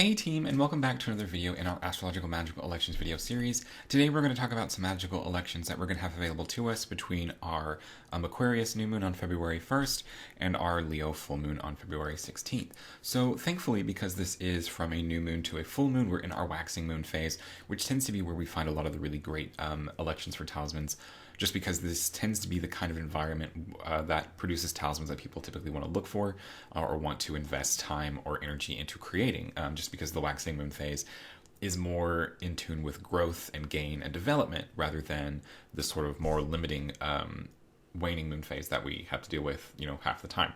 Hey team, and welcome back to another video in our Astrological Magical Elections video series. Today we're going to talk about some magical elections that we're going to have available to us between our Aquarius New Moon on February 1st and our Leo Full Moon on February 16th. So thankfully, because this is from a new moon to a full moon, we're in our waxing moon phase, which tends to be where we find a lot of the really great elections for talismans, just because this tends to be the kind of environment that produces talismans that people typically want to look for or want to invest time or energy into creating, just because the waxing moon phase is more in tune with growth and gain and development rather than the sort of more limiting waning moon phase that we have to deal with, half the time.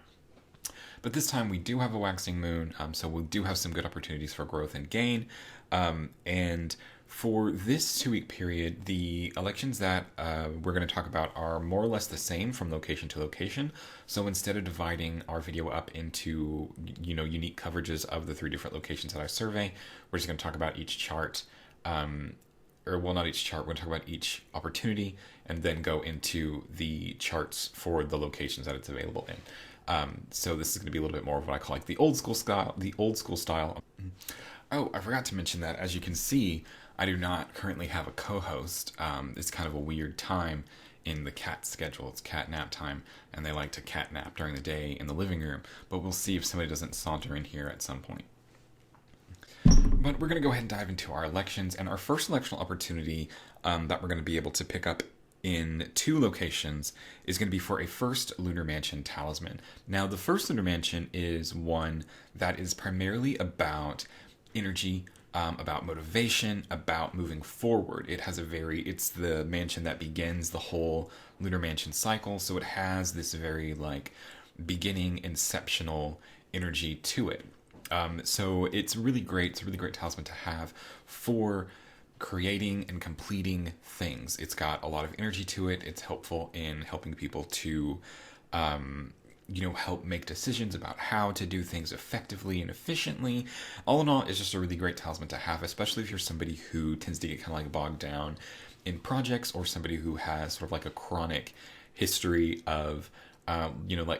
But this time we do have a waxing moon, so we do have some good opportunities for growth and gain. And for this 2-week period, the elections that we're going to talk about are more or less the same from location to location. So instead of dividing our video up into, unique coverages of the 3 different locations that I survey, we're just going to talk about each chart, not each chart, we're going to talk about each opportunity and then go into the charts for the locations that it's available in. So this is going to be a little bit more of what I call like the old school style. Oh, I forgot to mention that, as you can see, I do not currently have a co-host. It's kind of a weird time in the cat schedule. It's cat nap time, and they like to cat nap during the day in the living room, but we'll see if somebody doesn't saunter in here at some point. But we're going to go ahead and dive into our elections, and our first electional opportunity that we're going to be able to pick up in 2 locations is going to be for a first Lunar Mansion talisman. Now, the first Lunar Mansion is one that is primarily about energy, about motivation, about moving forward. It's the mansion that begins the whole Lunar Mansion cycle, so it has this very beginning inceptional energy to it. So it's really great. It's a really great talisman to have for creating and completing things. It's got a lot of energy to it. It's helpful in helping people to help make decisions about how to do things effectively and efficiently. All in all, it's just a really great talisman to have, especially if you're somebody who tends to get kind of bogged down in projects, or somebody who has sort of a chronic history of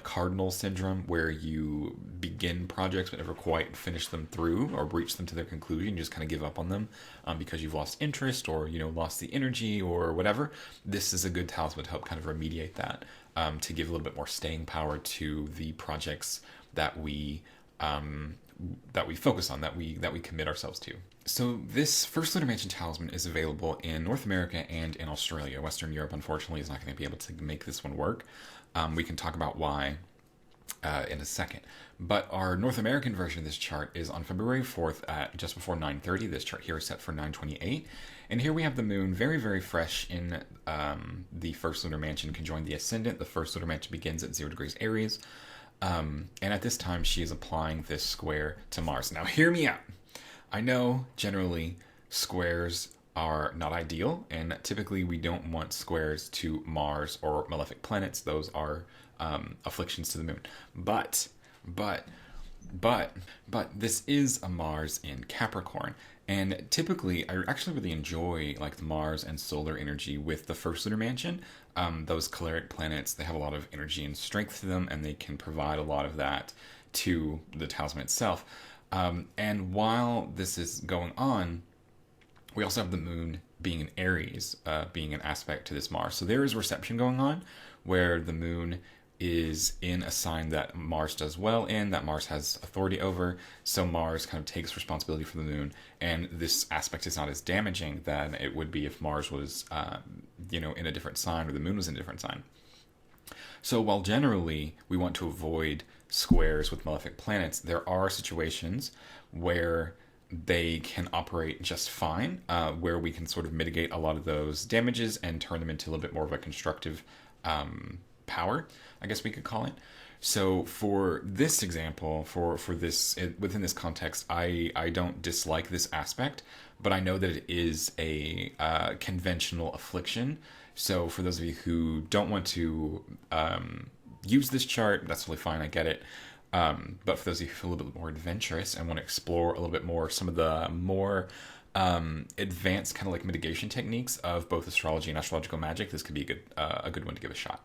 cardinal syndrome, where you begin projects but never quite finish them through or reach them to their conclusion. You just kind of give up on them because you've lost interest or, lost the energy or whatever. This is a good talisman to help kind of remediate that, to give a little bit more staying power to the projects that we focus on, that we commit ourselves to. So this first Lunar Mansion talisman is available in North America and in Australia. Western Europe, unfortunately, is not going to be able to make this one work. We can talk about why in a second. But our North American version of this chart is on February 4th at just before 9:30. This chart here is set for 9:28. And here we have the moon very, very fresh in the first Lunar Mansion conjoined the ascendant. The first Lunar Mansion begins at 0 degrees Aries. And at this time, she is applying this square to Mars. Now, hear me out. I know generally squares are not ideal, and typically we don't want squares to Mars or malefic planets. Those are afflictions to the moon. But this is a Mars in Capricorn, and typically I actually really enjoy the Mars and solar energy with the first Lunar Mansion. Those choleric planets, they have a lot of energy and strength to them, and they can provide a lot of that to the talisman itself. And while this is going on, we also have the moon being in Aries, being an aspect to this Mars. So there is reception going on where the moon is in a sign that Mars does well in, that Mars has authority over. So Mars kind of takes responsibility for the moon. And this aspect is not as damaging than it would be if Mars was, in a different sign, or the moon was in a different sign. So while generally we want to avoid squares with malefic planets, there are situations where they can operate just fine, where we can sort of mitigate a lot of those damages and turn them into a little bit more of a constructive power, I guess we could call it. So for this example, for this, within this context, I don't dislike this aspect, but I know that it is a conventional affliction. So for those of you who don't want to use this chart, that's totally fine, I get it. But for those of you who feel a little bit more adventurous and want to explore a little bit more some of the more advanced kind of mitigation techniques of both astrology and astrological magic, this could be a good one to give a shot.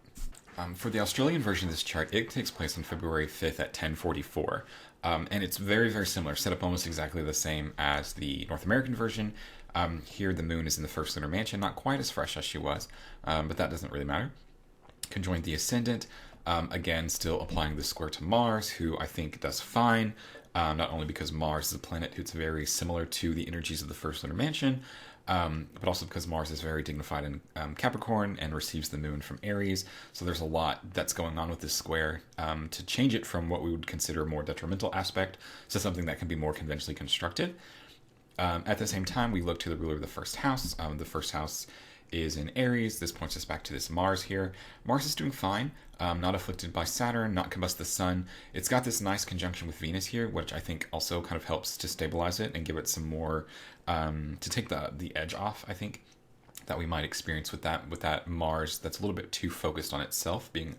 For the Australian version of this chart, it takes place on February 5th at 10:44. And it's very, very similar, set up almost exactly the same as the North American version. Here, the moon is in the first lunar mansion, not quite as fresh as she was, but that doesn't really matter. Conjoined the ascendant, again, still applying the square to Mars, who I think does fine, not only because Mars is a planet who's very similar to the energies of the first lunar mansion, but also because Mars is very dignified in Capricorn and receives the moon from Aries. So there's a lot that's going on with this square to change it from what we would consider a more detrimental aspect to something that can be more conventionally constructed. At the same time, we look to the ruler of the first house. The first house is in Aries. This points us back to this Mars here. Mars is doing fine, not afflicted by Saturn, not combust the sun. It's got this nice conjunction with Venus here, which I think also kind of helps to stabilize it and give it some more, to take the edge off, I think, that we might experience with that Mars that's a little bit too focused on itself, being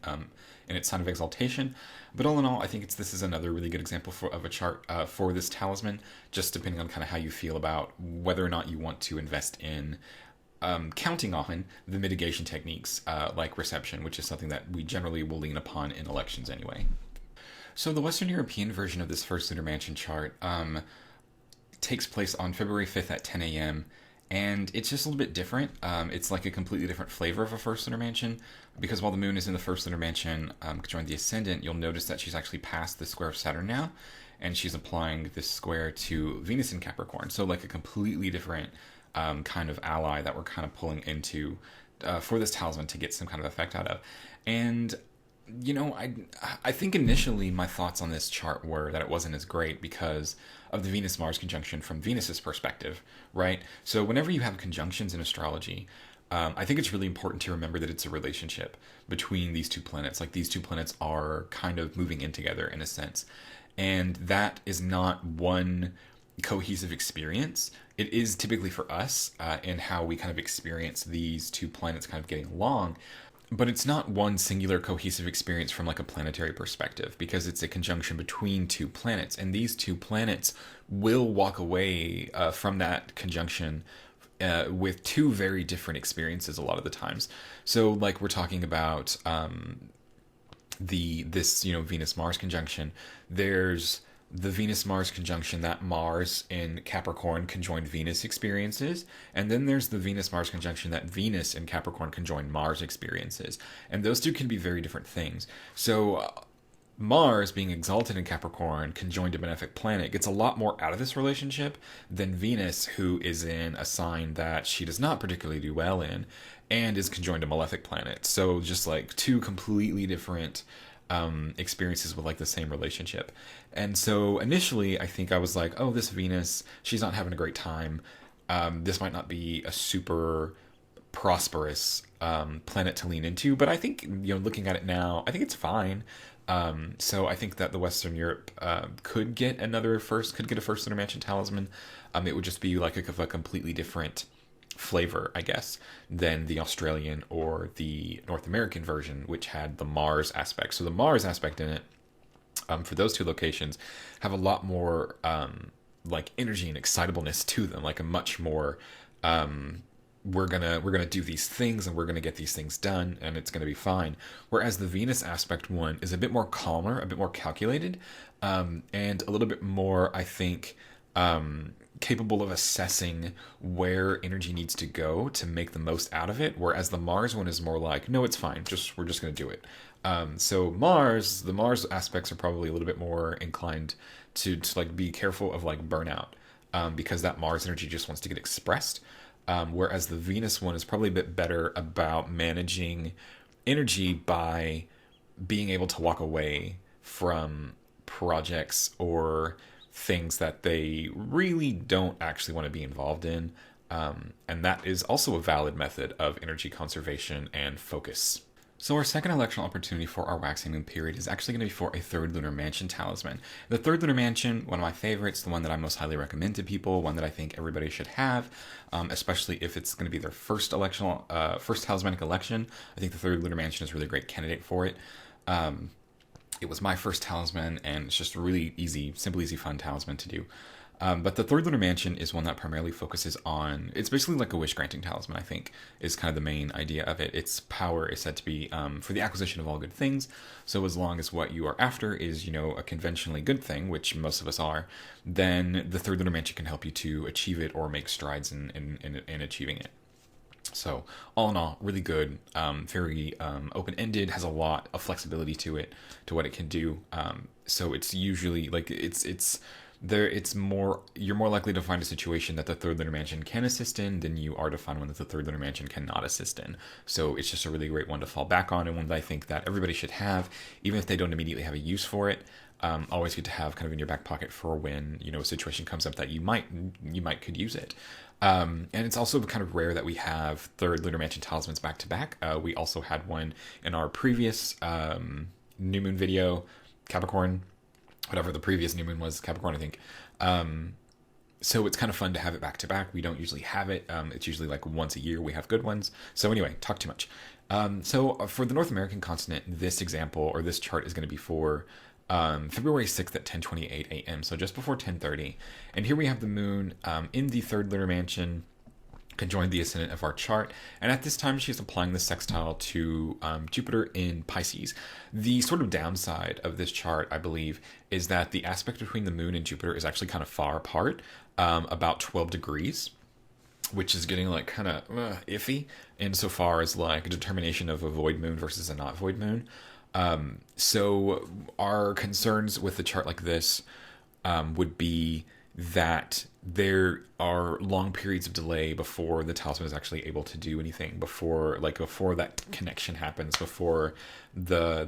in its sign of exaltation. But all in all, I think this is another really good example of a chart for this talisman, just depending on kind of how you feel about whether or not you want to invest in counting on the mitigation techniques like reception, which is something that we generally will lean upon in elections anyway. So the Western European version of this first lunar mansion chart takes place on February 5th at 10 a.m. And it's just a little bit different. It's like a completely different flavor of a first lunar mansion, because while the moon is in the first lunar mansion, conjoined the ascendant, you'll notice that she's actually past the square of Saturn now, and she's applying this square to Venus in Capricorn. So like a completely different kind of ally that we're kind of pulling into for this talisman to get some kind of effect out of. And I think initially my thoughts on this chart were that it wasn't as great because of the Venus-Mars conjunction from Venus's perspective, right? So whenever you have conjunctions in astrology, I think it's really important to remember that it's a relationship between these two planets. Like, these two planets are kind of moving in together in a sense. And that is not one cohesive experience. It is typically for us in how we kind of experience these two planets kind of getting along, but it's not one singular cohesive experience from like a planetary perspective, because it's a conjunction between two planets, and these two planets will walk away from that conjunction with two very different experiences a lot of the times. So like we're talking about this Venus-Mars conjunction. There's the Venus-Mars conjunction that Mars in Capricorn conjoined Venus experiences, and then there's the Venus-Mars conjunction that Venus in Capricorn conjoined Mars experiences, and those two can be very different things. So Mars, being exalted in Capricorn, conjoined a benefic planet, gets a lot more out of this relationship than Venus, who is in a sign that she does not particularly do well in, and is conjoined a malefic planet. So just like two completely different experiences with like the same relationship. And so initially I think I was like, oh, this Venus, she's not having a great time. This might not be a super prosperous planet to lean into, but I think, looking at it now, I think it's fine. So I think that the Western Europe could get a first lunar mansion talisman. It would just be like a completely different flavor, I guess, than the Australian or the North American version, which had the Mars aspect. So the Mars aspect in it, for those two locations, have a lot more like energy and excitableness to them, like a much more we're gonna do these things and we're gonna get these things done and it's gonna be fine. Whereas the Venus aspect one is a bit more calmer, a bit more calculated, and a little bit more, I think, capable of assessing where energy needs to go to make the most out of it. Whereas the Mars one is more like, no, it's fine, we're just gonna do it. So the Mars aspects are probably a little bit more inclined to like be careful of like burnout, because that Mars energy just wants to get expressed. Whereas the Venus one is probably a bit better about managing energy by being able to walk away from projects or things that they really don't actually want to be involved in. And that is also a valid method of energy conservation and focus. So our second electional opportunity for our waxing moon period is actually going to be for a third lunar mansion talisman. The third lunar mansion, one of my favorites, the one that I most highly recommend to people, one that I think everybody should have, especially if it's going to be their first talismanic election. I think the third lunar mansion is a really great candidate for it. It was my first talisman, and it's just a really simple, easy, fun talisman to do. But the third lunar mansion is one that primarily focuses on, it's basically like a wish granting talisman, I think, is kind of the main idea of it. Its power is said to be for the acquisition of all good things. So as long as what you are after is, a conventionally good thing, which most of us are, then the third lunar mansion can help you to achieve it or make strides in achieving it. So all in all, really good, very open-ended, has a lot of flexibility to it, to what it can do. So it's usually like you're more likely to find a situation that the third lunar mansion can assist in than you are to find one that the third lunar mansion cannot assist in. So it's just a really great one to fall back on, and one that I think that everybody should have, even if they don't immediately have a use for it. Always good to have kind of in your back pocket for when a situation comes up that you might could use it. And it's also kind of rare that we have third lunar mansion talismans back to back. We also had one in our previous new moon video, Capricorn, whatever the previous new moon was, Capricorn, I think. So it's kind of fun to have it back to back. We don't usually have it. It's usually like once a year we have good ones. So anyway, talk too much. So for the North American continent, this example or this chart is going to be for February 6th at 10:28 a.m. So just before 10:30. And here we have the moon in the third lunar mansion, conjoined the ascendant of our chart. And at this time, she's applying the sextile to Jupiter in Pisces. The sort of downside of this chart, I believe, is that the aspect between the moon and Jupiter is actually kind of far apart, about 12 degrees. Which is getting like kind of iffy insofar as like a determination of a void moon versus a not void moon. So our concerns with a chart like this would be that there are long periods of delay before the talisman is actually able to do anything, before that connection happens, before the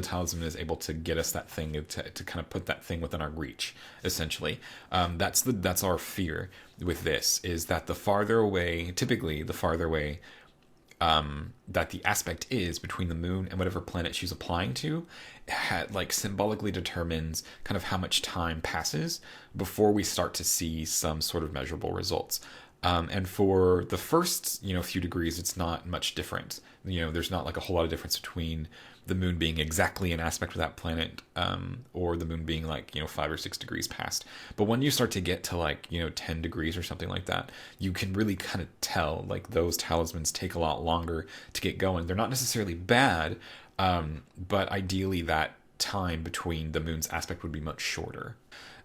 talisman is able to get us that thing, to kind of put that thing within our reach, essentially. That's our fear with this, is that typically the farther away that the aspect is between the moon and whatever planet she's applying to, symbolically determines kind of how much time passes before we start to see some sort of measurable results. And for the first, few degrees, it's not much different. There's not like a whole lot of difference between the moon being exactly an aspect of that planet, or the moon being 5 or 6 degrees past. But when you start to get to 10 degrees or something like that, you can really kind of tell those talismans take a lot longer to get going. They're not necessarily bad, but ideally that time between the moon's aspect would be much shorter.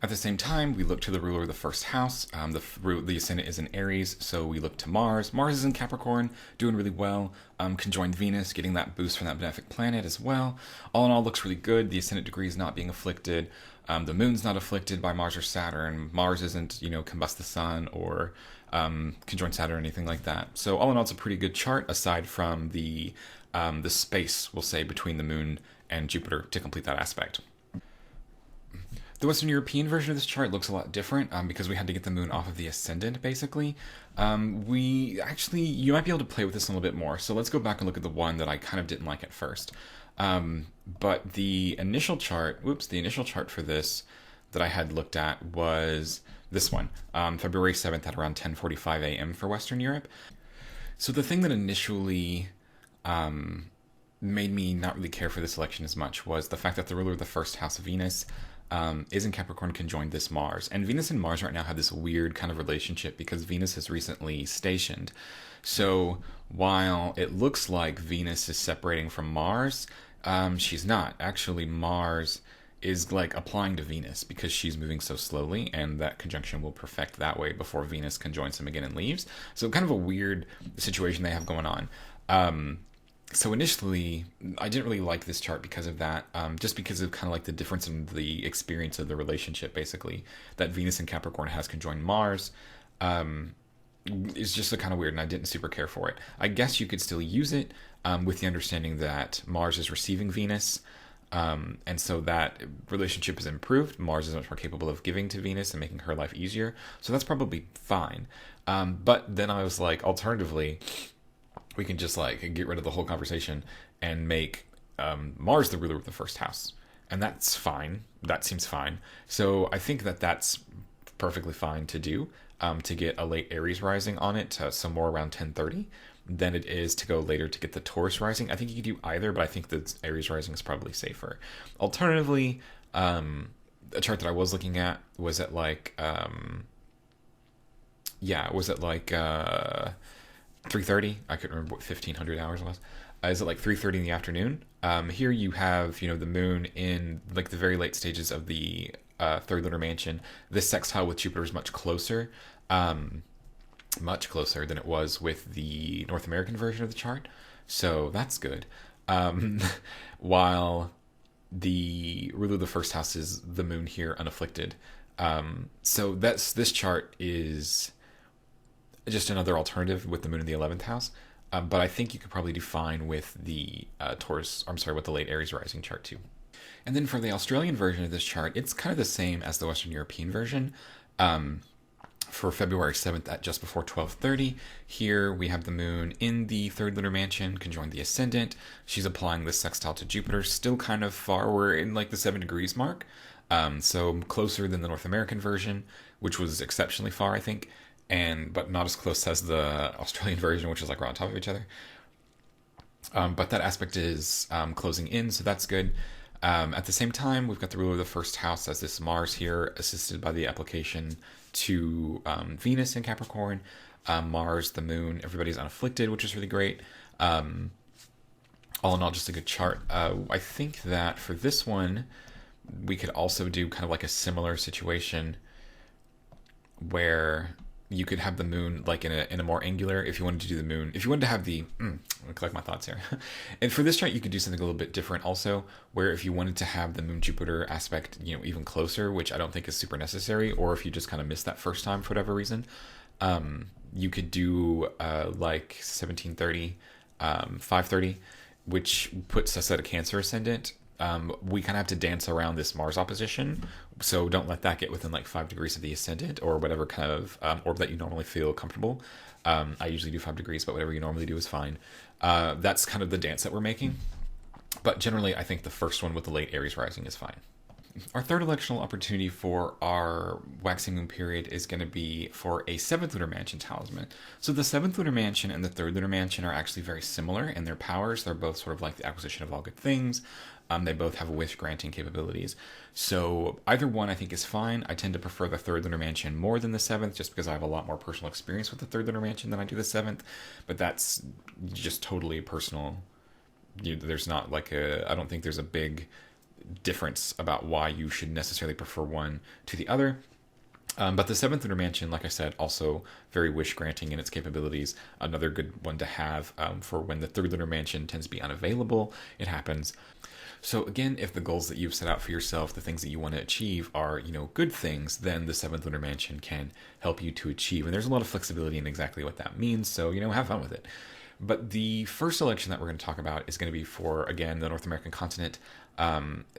At the same time, we look to the ruler of the first house. The ascendant is in Aries, so we look to Mars. Mars is in Capricorn, doing really well. Conjoined Venus, getting that boost from that benefic planet as well. All in all, looks really good. The ascendant degree is not being afflicted. The moon's not afflicted by Mars or Saturn. Mars isn't, combust the sun or conjoined Saturn or anything like that. So all in all, it's a pretty good chart, aside from the space, we'll say, between the moon and Jupiter to complete that aspect. The Western European version of this chart looks a lot different because we had to get the moon off of the ascendant, basically. You might be able to play with this a little bit more. So let's go back and look at the one that I kind of didn't like at first. But the initial chart for this that I had looked at was this one, February 7th at around 10:45 a.m. for Western Europe. So the thing that initially made me not really care for this election as much was the fact that the ruler of the first house, Venus, is in Capricorn, conjoined this Mars. And Venus and Mars right now have this weird kind of relationship because Venus has recently stationed. So while it looks like Venus is separating from Mars, she's not. Actually, Mars is applying to Venus because she's moving so slowly, and that conjunction will perfect that way before Venus conjoins him again and leaves. So kind of a weird situation they have going on. So initially, I didn't really like this chart because of that, just because of kind of the difference in the experience of the relationship, basically, that Venus and Capricorn has conjoined Mars. Is just kind of weird, and I didn't super care for it. I guess you could still use it with the understanding that Mars is receiving Venus, and so that relationship is improved. Mars is much more capable of giving to Venus and making her life easier, so that's probably fine. But then I was alternatively, we can just get rid of the whole conversation and make Mars the ruler of the first house. And that's fine. That seems fine. So I think that that's perfectly fine to do, to get a late Aries rising on it, somewhere around 10:30, than it is to go later to get the Taurus rising. I think you could do either, but I think the Aries rising is probably safer. Alternatively, a chart that I was looking at was at like yeah, it was at like 3:30. I couldn't remember what 1500 hours was. Is it like 3:30 in the afternoon? Here you have, the moon in like the very late stages of the third lunar mansion. This sextile with Jupiter is much closer than it was with the North American version of the chart. So that's good. Um, while the ruler of the first house is the moon here, unafflicted. So this chart is just another alternative with the moon in the 11th house. But I think you could probably do fine with the with the late Aries rising chart too. And then for the Australian version of this chart, it's kind of the same as the Western European version. For February 7th at just before 12:30, here we have the moon in the third lunar mansion conjoined the ascendant. She's applying this sextile to Jupiter, still kind of far. We're in like the 7 degrees mark. So closer than the North American version, which was exceptionally far, I think, but not as close as the Australian version, which is like right on top of each other. But that aspect is closing in, so that's good. At the same time, we've got the ruler of the first house as this Mars here, assisted by the application to Venus in Capricorn. Mars, the moon, everybody's unafflicted, which is really great. All in all, just a good chart. I think that for this one, we could also do kind of like a similar situation where you could have the moon like in a more angular, if you wanted to do the moon, if you wanted to have the, I'm gonna collect my thoughts here. And for this chart, you could do something a little bit different also, where if you wanted to have the moon Jupiter aspect, even closer, which I don't think is super necessary, or if you just kind of missed that first time for whatever reason, you could do like 1730, 530, which puts us at a Cancer ascendant. We kind of have to dance around this Mars opposition, so don't let that get within like 5 degrees of the ascendant or whatever kind of orb that you normally feel comfortable. I usually do 5 degrees, but whatever you normally do is fine. That's kind of the dance that we're making. But generally, I think the first one with the late Aries rising is fine. Our third electional opportunity for our waxing moon period is going to be for a 7th lunar mansion talisman. So the 7th lunar mansion and the 3rd lunar mansion are actually very similar in their powers. They're both sort of like the acquisition of all good things. They both have wish granting capabilities. So either one I think is fine. I tend to prefer the 3rd lunar mansion more than the 7th, just because I have a lot more personal experience with the 3rd lunar mansion than I do the 7th. But that's just totally personal. There's not like I don't think there's a big difference about why you should necessarily prefer one to the other. But the 7th lunar mansion, like I said, also very wish granting in its capabilities. Another good one to have for when the 3rd lunar mansion tends to be unavailable. It happens. So again, if the goals that you've set out for yourself, the things that you want to achieve are, good things, then the 7th lunar mansion can help you to achieve. And there's a lot of flexibility in exactly what that means. So, have fun with it. But the first election that we're going to talk about is going to be for, again, the North American continent.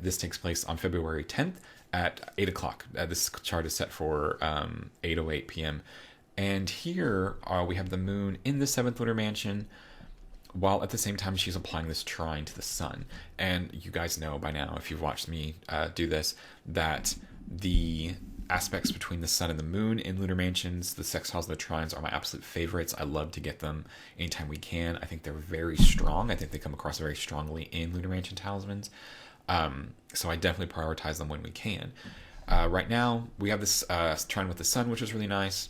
This takes place on February 10th at 8 o'clock. This chart is set for 8:08 p.m. And here we have the moon in the 7th lunar mansion, while at the same time she's applying this trine to the sun. And you guys know by now, if you've watched me do this, that the aspects between the sun and the moon in lunar mansions, the sextiles and the trines, are my absolute favorites. I love to get them anytime we can. I think they're very strong. I think they come across very strongly in lunar mansion talismans. So I definitely prioritize them when we can. Right now, we have this trine with the sun, which is really nice.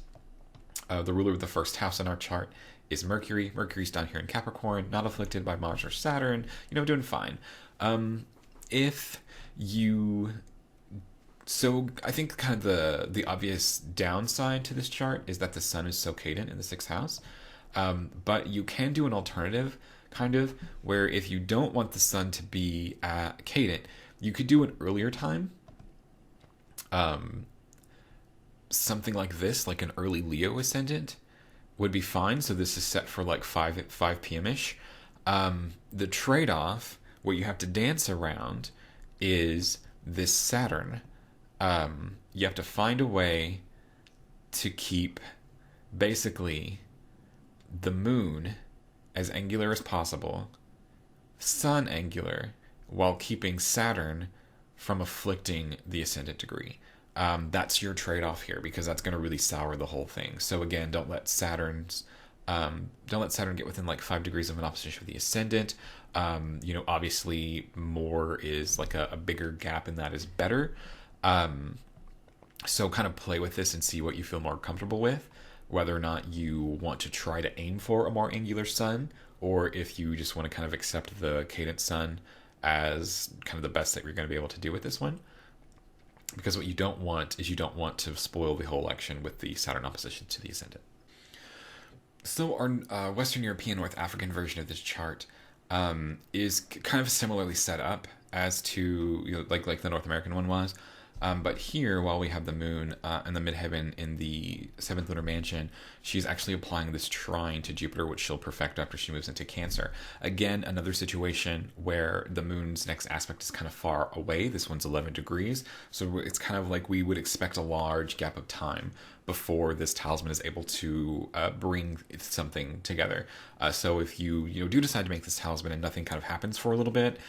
The ruler of the first house in our chart is Mercury. Mercury's down here in Capricorn, not afflicted by Mars or Saturn, doing fine. So I think kind of the obvious downside to this chart is that the sun is so cadent in the 6th house. But you can do an alternative, kind of, where if you don't want the sun to be cadent, you could do an earlier time. Something like this, like an early Leo ascendant, would be fine. So this is set for like 5 p.m.-ish. The trade-off, what you have to dance around, is this Saturn. You have to find a way to keep basically the moon as angular as possible, sun angular, while keeping Saturn from afflicting the ascendant degree. That's your trade-off here, because that's going to really sour the whole thing. So again, don't let Saturn get within like 5 degrees of an opposition with the ascendant. Obviously more is like a bigger gap, and that is better. So kind of play with this and see what you feel more comfortable with, whether or not you want to try to aim for a more angular sun, or if you just want to kind of accept the cadent sun as kind of the best that you're going to be able to do with this one. Because what you don't want is you don't want to spoil the whole election with the Saturn opposition to the ascendant. So our Western European North African version of this chart is kind of similarly set up as to, you know, like the North American one was. But here, while we have the moon in the midheaven in the 7th lunar mansion, she's actually applying this trine to Jupiter, which she'll perfect after she moves into Cancer. Again, another situation where the moon's next aspect is kind of far away. This one's 11 degrees. So it's kind of like we would expect a large gap of time before this talisman is able to bring something together. So if you do decide to make this talisman and nothing kind of happens for a little bit,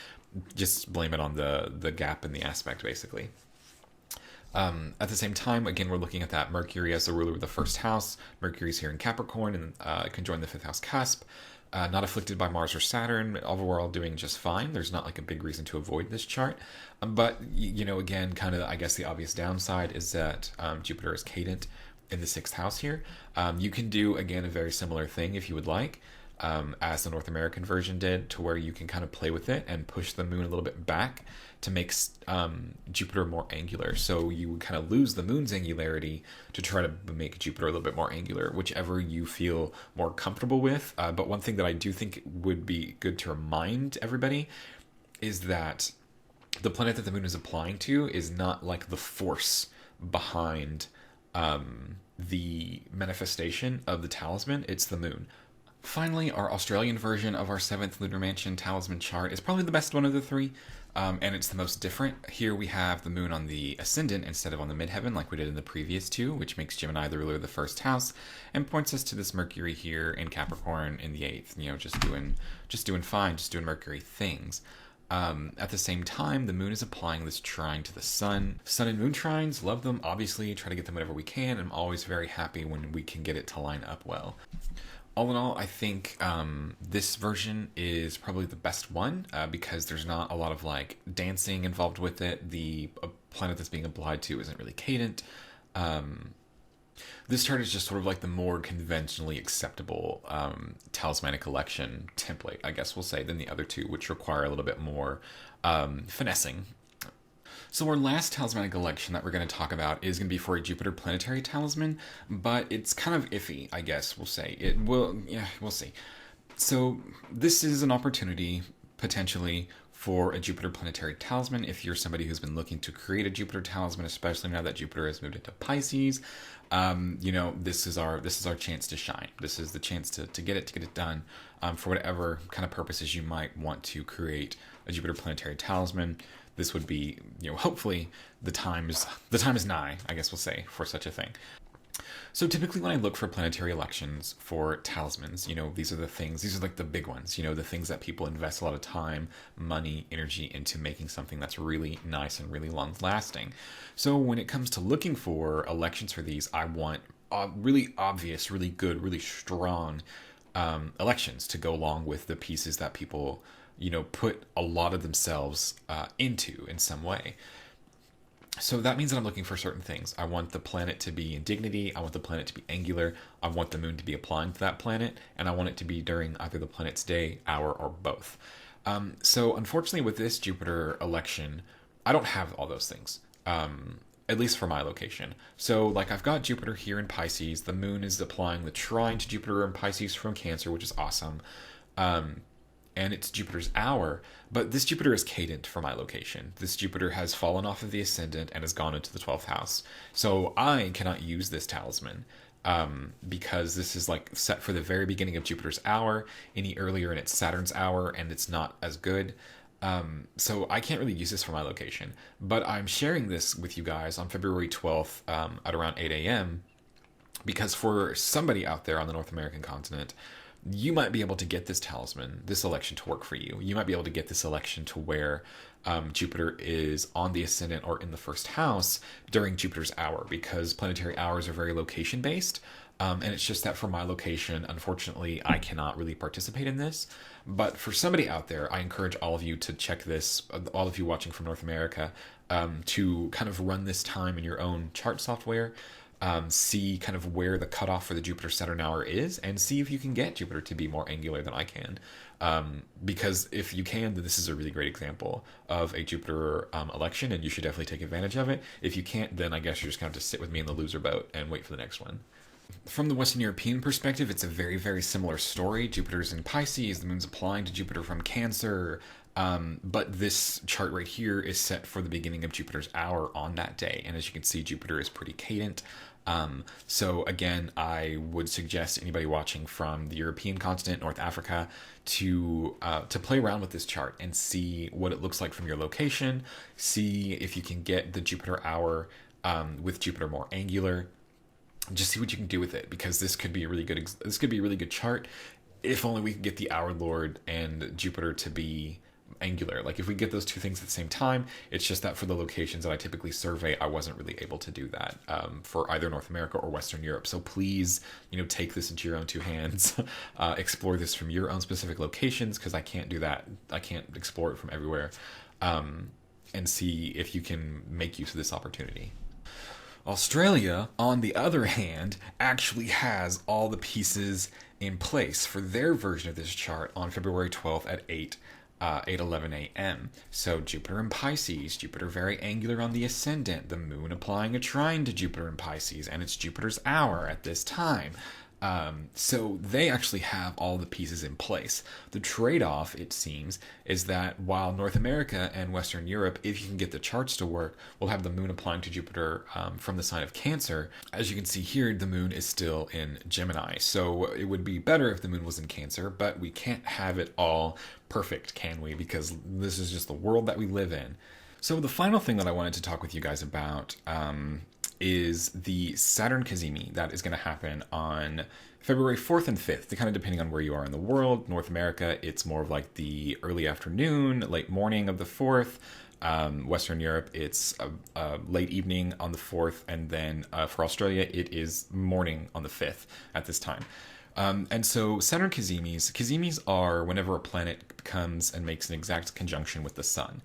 just blame it on the gap in the aspect, basically. At the same time, again, we're looking at that Mercury as the ruler of the first house. Mercury's here in Capricorn and can join the 5th house cusp. Not afflicted by Mars or Saturn. Overall, doing just fine. There's not like a big reason to avoid this chart. But, again, kind of, I guess the obvious downside is that Jupiter is cadent in the 6th house here. You can do, again, a very similar thing if you would like. As the North American version did, to where you can kind of play with it and push the moon a little bit back to make Jupiter more angular. So you would kind of lose the moon's angularity to try to make Jupiter a little bit more angular, whichever you feel more comfortable with. But one thing that I do think would be good to remind everybody is that the planet that the moon is applying to is not like the force behind the manifestation of the talisman. It's the moon. Finally, our Australian version of our 7th lunar mansion talisman chart is probably the best one of the three, and it's the most different. Here we have the moon on the ascendant instead of on the midheaven like we did in the previous two, which makes Gemini the ruler of the first house and points us to this Mercury here in Capricorn in the 8th, just doing fine, just doing Mercury things. At the same time, the moon is applying this trine to the sun. Sun and moon trines, love them, obviously, try to get them whenever we can. I'm always very happy when we can get it to line up well. All in all, I think this version is probably the best one because there's not a lot of like dancing involved with it. The planet that's being applied to isn't really cadent. This chart is just sort of like the more conventionally acceptable talismanic election template, I guess we'll say, than the other two, which require a little bit more finessing. So our last talismanic election that we're going to talk about is going to be for a Jupiter planetary talisman, but it's kind of iffy, I guess we'll say. We'll see. So this is an opportunity, potentially, for a Jupiter planetary talisman if you're somebody who's been looking to create a Jupiter talisman, especially now that Jupiter has moved into Pisces. This is our chance to shine. This is the chance to get it done for whatever kind of purposes you might want to create a Jupiter planetary talisman. This would be, hopefully the time is nigh, I guess we'll say, for such a thing. So typically when I look for planetary elections for talismans, these are like the big ones, the things that people invest a lot of time, money, energy into making something that's really nice and really long lasting. So when it comes to looking for elections for these, I want really obvious, really good, really strong elections to go along with the pieces that people put a lot of themselves into in some way. So that means that I'm looking for certain things. I want the planet to be in dignity. I want the planet to be angular. I want the moon to be applying to that planet. And I want it to be during either the planet's day, hour, or both. So unfortunately with this Jupiter election, I don't have all those things. At least for my location. So like I've got Jupiter here in Pisces. The moon is applying the trine to Jupiter in Pisces from Cancer, which is awesome. And it's Jupiter's hour, but this Jupiter is cadent for my location. This Jupiter has fallen off of the ascendant and has gone into the 12th house. So I cannot use this talisman because this is like set for the very beginning of Jupiter's hour. Any earlier and it's Saturn's hour and it's not as good. So I can't really use this for my location, but I'm sharing this with you guys on February 12th at around 8 a.m. because for somebody out there on the North American continent, you might be able to get this talisman, this election to work for you. You might be able to get this election to where Jupiter is on the ascendant or in the first house during Jupiter's hour, because planetary hours are very location based. And it's just that for my location, unfortunately, I cannot really participate in this. But for somebody out there, I encourage all of you to check this, all of you watching from North America, to kind of run this time in your own chart software, see kind of where the cutoff for the Jupiter-Saturn hour is, and see if you can get Jupiter to be more angular than I can. Because if you can, then this is a really great example of a Jupiter election, and you should definitely take advantage of it. If you can't, then I guess you're just going to have to sit with me in the loser boat and wait for the next one. From the Western European perspective, it's a very, very similar story. Jupiter's in Pisces, the moon's applying to Jupiter from Cancer, but this chart right here is set for the beginning of Jupiter's hour on that day. And as you can see, Jupiter is pretty cadent. So again, I would suggest anybody watching from the European continent, North Africa, to play around with this chart and see what it looks like from your location. See if you can get the Jupiter hour with Jupiter more angular. Just see what you can do with it, because this could be a really good chart if only we could get the hour lord and Jupiter to be angular. Like if we get those two things at the same time, it's just that for the locations that I typically survey, I wasn't really able to do that for either North America or Western Europe. So please, take this into your own two hands, explore this from your own specific locations, because I can't do that. I can't explore it from everywhere, and see if you can make use of this opportunity. Australia, on the other hand, actually has all the pieces in place for their version of this chart on February 12th at 8:11 a.m. So Jupiter in Pisces, Jupiter very angular on the ascendant, the moon applying a trine to Jupiter in Pisces, and it's Jupiter's hour at this time. So they actually have all the pieces in place. The trade-off, it seems, is that while North America and Western Europe, if you can get the charts to work, will have the moon applying to Jupiter from the sign of Cancer. As you can see here, the moon is still in Gemini. So it would be better if the moon was in Cancer, but we can't have it all perfect, can we? Because this is just the world that we live in. So the final thing that I wanted to talk with you guys about is the Saturn Cazimi that is going to happen on February 4th and 5th, kind of depending on where you are in the world. North America, it's more of like the early afternoon, late morning of the 4th. Western Europe, it's a late evening on the 4th, and then for Australia, it is morning on the 5th at this time. And so Saturn Cazimis are whenever a planet comes and makes an exact conjunction with the sun.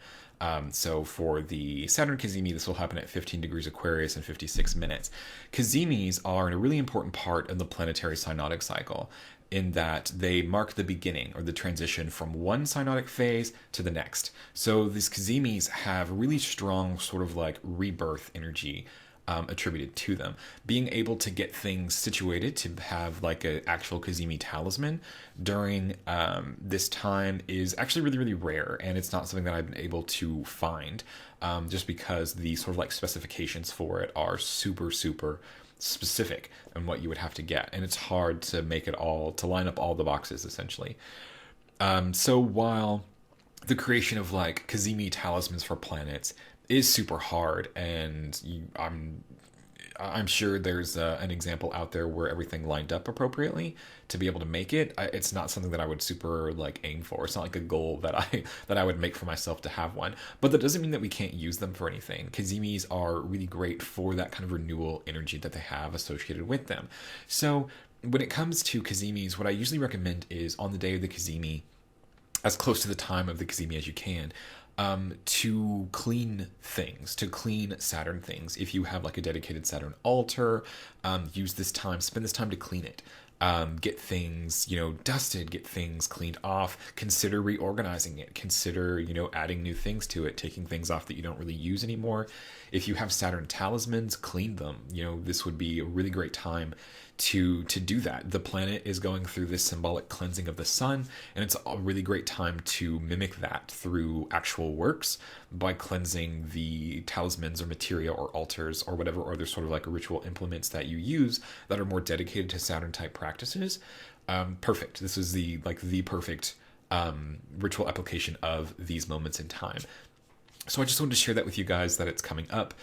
So for the Saturn Cazimi, this will happen at 15 degrees Aquarius in 56 minutes. Cazimis are a really important part of the planetary synodic cycle, in that they mark the beginning or the transition from one synodic phase to the next. So these Cazimis have really strong sort of like rebirth energy attributed to them. Being able to get things situated to have like an actual Cazimi talisman during this time is actually really, really rare, and it's not something that I've been able to find just because the sort of like specifications for it are super, super specific and what you would have to get, and it's hard to make it all, to line up all the boxes essentially. So while the creation of like Cazimi talismans for planets is super hard, and I'm sure there's an example out there where everything lined up appropriately to be able to make it. It's not something that I would super like aim for. It's not like a goal that I would make for myself to have one. But that doesn't mean that we can't use them for anything. Cazimis are really great for that kind of renewal energy that they have associated with them. So when it comes to Cazimis, what I usually recommend is on the day of the Cazimi, as close to the time of the Cazimi as you can, to clean things, to clean Saturn things. If you have like a dedicated Saturn altar, use this time, spend this time to clean it. Get things, dusted, get things cleaned off, consider reorganizing it, consider, adding new things to it, taking things off that you don't really use anymore. If you have Saturn talismans, clean them. This would be a really great time to do that. The planet is going through this symbolic cleansing of the sun, and it's a really great time to mimic that through actual works by cleansing the talismans or materia or altars or whatever other sort of like ritual implements that you use that are more dedicated to Saturn type practices. Perfect. This is the perfect ritual application of these moments in time. So I just wanted to share that with you guys, that it's coming up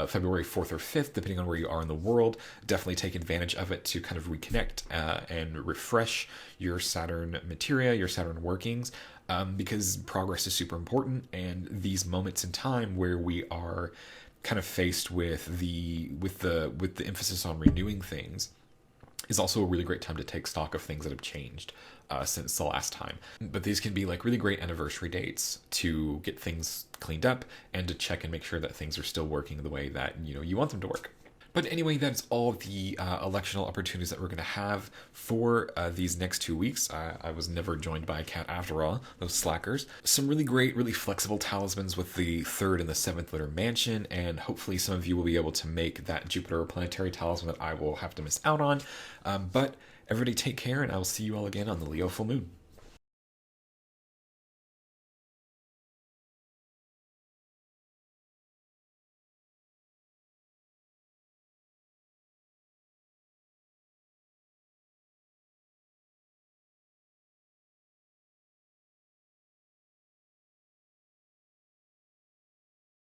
February 4th or 5th, depending on where you are in the world. Definitely take advantage of it to kind of reconnect and refresh your Saturn materia, your Saturn workings, because progress is super important. And these moments in time where we are kind of faced with the emphasis on renewing things is also a really great time to take stock of things that have changed since the last time. But these can be like really great anniversary dates to get things cleaned up and to check and make sure that things are still working the way that you want them to work. But anyway, that's all the electional opportunities that we're going to have for these next 2 weeks. I was never joined by a cat after all, those slackers. Some really great, really flexible talismans with the 3rd and the 7th Lunar Mansion, and hopefully some of you will be able to make that Jupiter planetary talisman that I will have to miss out on. But everybody take care, and I will see you all again on the Leo full moon.